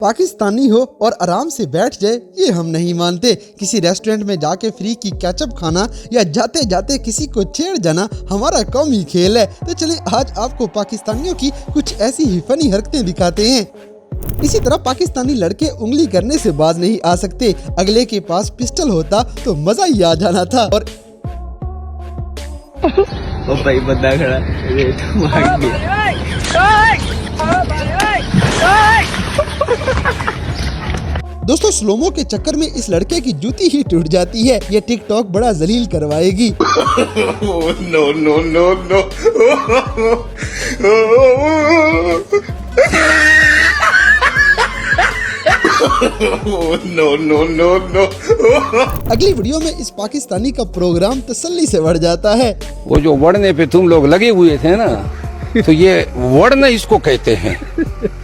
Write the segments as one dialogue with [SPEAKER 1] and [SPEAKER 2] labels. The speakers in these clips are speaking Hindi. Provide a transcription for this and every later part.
[SPEAKER 1] पाकिस्तानी हो और आराम से बैठ जाए ये हम नहीं मानते। किसी रेस्टोरेंट में जाके फ्री की केचप खाना या जाते जाते किसी को छेड़ जाना हमारा कौमी खेल है। तो चलिए आज आपको पाकिस्तानियों की कुछ ऐसी ही फनी हरकतें दिखाते हैं। इसी तरह पाकिस्तानी लड़के उंगली करने से बाज नहीं आ सकते। अगले के पास पिस्टल होता तो मजा ही आ जाना था। और
[SPEAKER 2] ओ भाई बंदा खड़ा रेत मार के
[SPEAKER 1] दोस्तों स्लोमो के चक्कर में इस लड़के की जूती ही टूट जाती है। ये टिकटॉक बड़ा जलील करवाएगी।
[SPEAKER 3] No no no no no no no no.
[SPEAKER 1] अगली वीडियो में इस पाकिस्तानी का प्रोग्राम तसल्ली से बढ़ जाता है।
[SPEAKER 4] वो जो वड़ने पे तुम लोग लगे हुए थे ना, तो ये वड़ना इसको कहते हैं,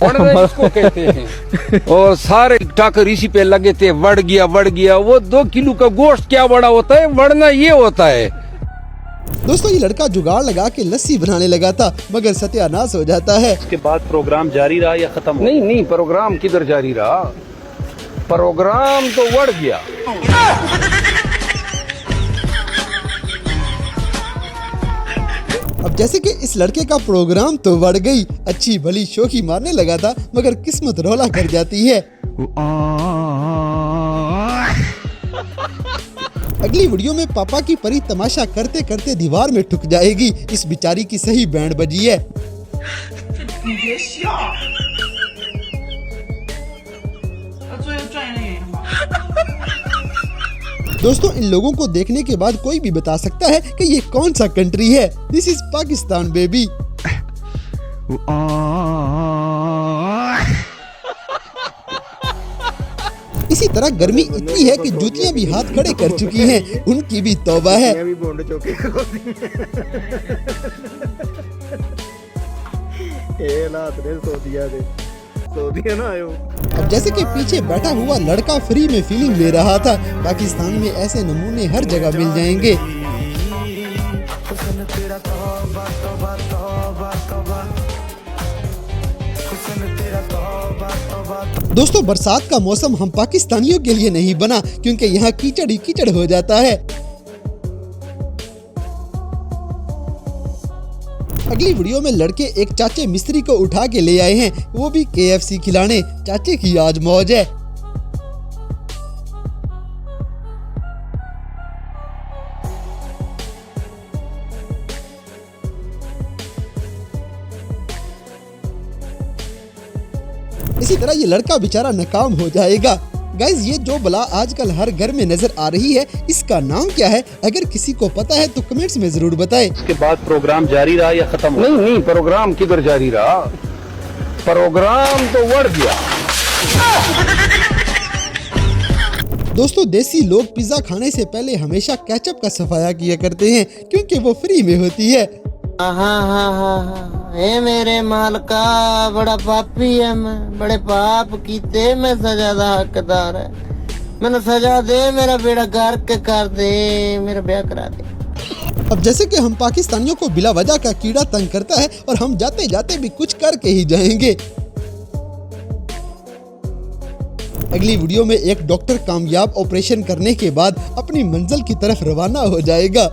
[SPEAKER 4] वड़ना इसको कहते हैं। और सारे टाकर इसी पे लगे थे, वड़ गया। वो 2 किलो का गोश्त क्या बड़ा होता है, वड़ना ये होता है।
[SPEAKER 1] दोस्तों ये लड़का जुगाड़ लगा के लस्सी बनाने लगा था मगर सत्यानाश हो जाता है।
[SPEAKER 5] उसके बाद प्रोग्राम जारी रहा या खत्म?
[SPEAKER 4] नहीं, प्रोग्राम किधर जारी रहा, प्रोग्राम तो वड़ गया।
[SPEAKER 1] अब जैसे कि इस लड़के का प्रोग्राम तो बढ़ गई, अच्छी भली शोखी मारने लगा था मगर किस्मत रौला कर जाती है। अगली वीडियो में पापा की परी तमाशा करते करते दीवार में ठुक जाएगी। इस बिचारी की सही बैंड बजी है। दोस्तों इन लोगों को देखने के बाद कोई भी बता सकता है कि ये कौन सा कंट्री है। This is Pakistan baby. इसी तरह गर्मी इतनी है कि जूतियां भी हाथ खड़े कर चुकी हैं। उनकी भी तौबा है। अब जैसे कि पीछे बैठा हुआ लड़का फ्री में फीलिंग ले रहा था। पाकिस्तान में ऐसे नमूने हर जगह मिल जाएंगे। दोस्तों बरसात का मौसम हम पाकिस्तानियों के लिए नहीं बना क्योंकि यहाँ कीचड़ ही कीचड़ हो जाता है। अगली वीडियो में लड़के एक चाचे मिस्त्री को उठा के ले आए हैं, वो भी KFC खिलाने। चाचे की आज मौज है। इसी तरह ये लड़का बेचारा नाकाम हो जाएगा। गाइज ये जो बला आजकल हर घर में नजर आ रही है इसका नाम क्या है? अगर किसी को पता है तो कमेंट्स में जरूर बताएं।
[SPEAKER 5] उसके बाद प्रोग्राम जारी रहा या खत्म?
[SPEAKER 4] नहीं, प्रोग्राम किधर जारी रहा, प्रोग्राम तो वड़ गया।
[SPEAKER 1] दोस्तों देसी लोग पिज्जा खाने से पहले हमेशा केचप का सफाया किया करते हैं क्योंकि वो फ्री में होती है।
[SPEAKER 6] ए मेरे मालका बड़ा पापी है, मैं बड़े पाप कीते, मैं सजा दा हकदार है। मैंने सजा दे, मेरा बेड़ा गर्क कर दे, मेरा ब्याह करा दे।
[SPEAKER 1] अब जैसे कि हम पाकिस्तानियों को बिला वजह का कीड़ा तंग करता है और हम जाते जाते भी कुछ करके ही जाएंगे। अगली वीडियो में एक डॉक्टर कामयाब ऑपरेशन करने के बाद अपनी मंजिल की तरफ रवाना हो जाएगा।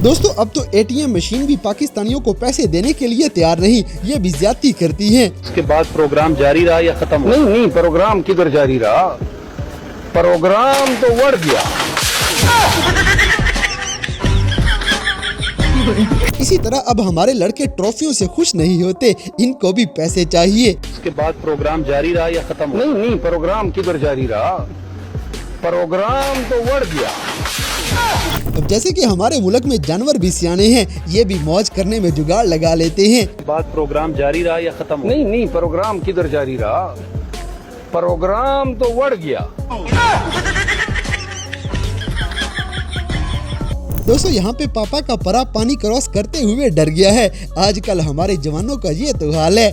[SPEAKER 1] दोस्तों अब तो एटीएम मशीन भी पाकिस्तानियों को पैसे देने के लिए तैयार नहीं, ये भी ज्यादती करती है।
[SPEAKER 5] इसके बाद प्रोग्राम जारी रहा या खत्म हुआ?
[SPEAKER 4] नहीं, प्रोग्राम किधर जारी रहा, प्रोग्राम तो बढ़ गया।
[SPEAKER 1] इसी तरह अब हमारे लड़के ट्रॉफियों से खुश नहीं होते, इनको भी पैसे चाहिए।
[SPEAKER 5] इसके बाद प्रोग्राम जारी रहा या खत्म हुआ?
[SPEAKER 4] नहीं, प्रोग्राम किधर जारी रहा, प्रोग्राम तो बढ़ गया।
[SPEAKER 1] अब जैसे कि हमारे मुल्क में जानवर भी सियाने हैं, ये भी मौज करने में जुगाड़ लगा लेते हैं।
[SPEAKER 5] इसके बाद प्रोग्राम जारी रहा या खत्म हुआ?
[SPEAKER 4] नहीं, प्रोग्राम किधर जारी रहा, प्रोग्राम तो बढ़ गया।
[SPEAKER 1] दोस्तों यहाँ पे पापा का परा पानी क्रॉस करते हुए डर गया है। आजकल हमारे जवानों का ये तो हाल है।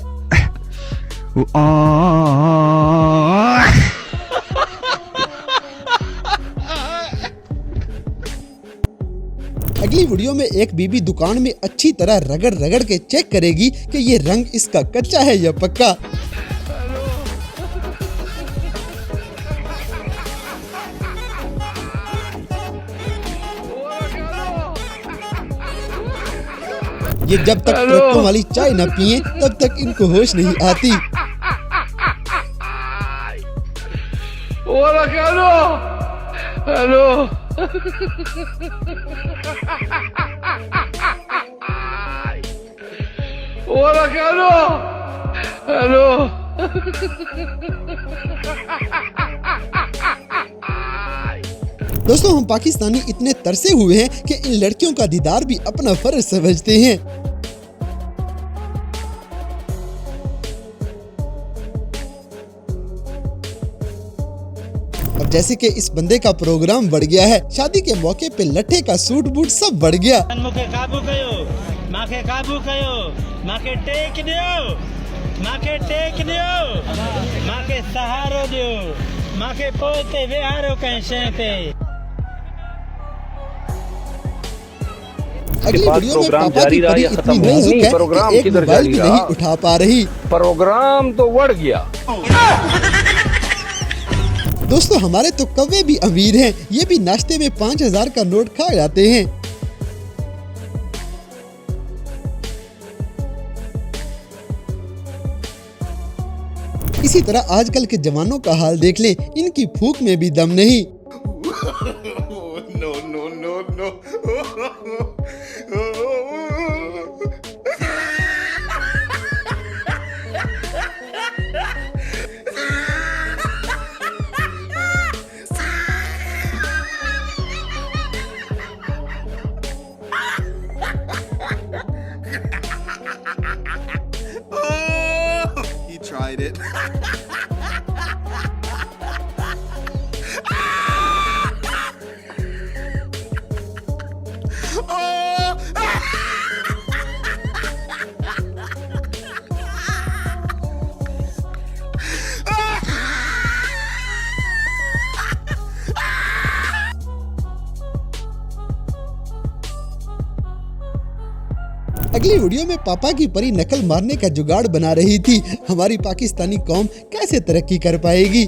[SPEAKER 1] अगली वीडियो में एक बीबी दुकान में अच्छी तरह रगड़ रगड़ के चेक करेगी कि ये रंग इसका कच्चा है या पक्का। ये जब तक ट्रकों वाली चाय न पिए तब तक इनको होश नहीं आती। दोस्तों हम पाकिस्तानी इतने तरसे हुए हैं कि इन लड़कियों का दीदार भी अपना फर्ज समझते हैं। अब जैसे कि इस बंदे का प्रोग्राम बढ़ गया है, शादी के मौके पे लट्ठे का सूट बूट सब बढ़ गया।
[SPEAKER 7] माके काबू कयो, माके काबू कयो, माके टेक दियो, माके टेक दियो, माके सहारो दियो, माके पोते विहारो कैसे पे।
[SPEAKER 1] अगली वीडियो में पापा की परी इतनी नाजुक है कि एक
[SPEAKER 4] किधर
[SPEAKER 1] मोबाइल भी
[SPEAKER 4] जारी
[SPEAKER 1] नहीं
[SPEAKER 4] रहा?
[SPEAKER 1] उठा पा रही।
[SPEAKER 4] प्रोग्राम तो बढ़ गया।
[SPEAKER 1] दोस्तों हमारे तो कौवे भी अमीर हैं, ये भी नाश्ते में 5000 का नोट खा जाते हैं। इसी तरह आजकल के जवानों का हाल देख ले, इनकी फूक में भी दम नहीं।
[SPEAKER 3] No, no, no, no.
[SPEAKER 8] He tried it.
[SPEAKER 1] अगली वीडियो में पापा की परी नकल मारने का जुगाड़ बना रही थी। हमारी पाकिस्तानी कौम कैसे तरक्की कर पाएगी।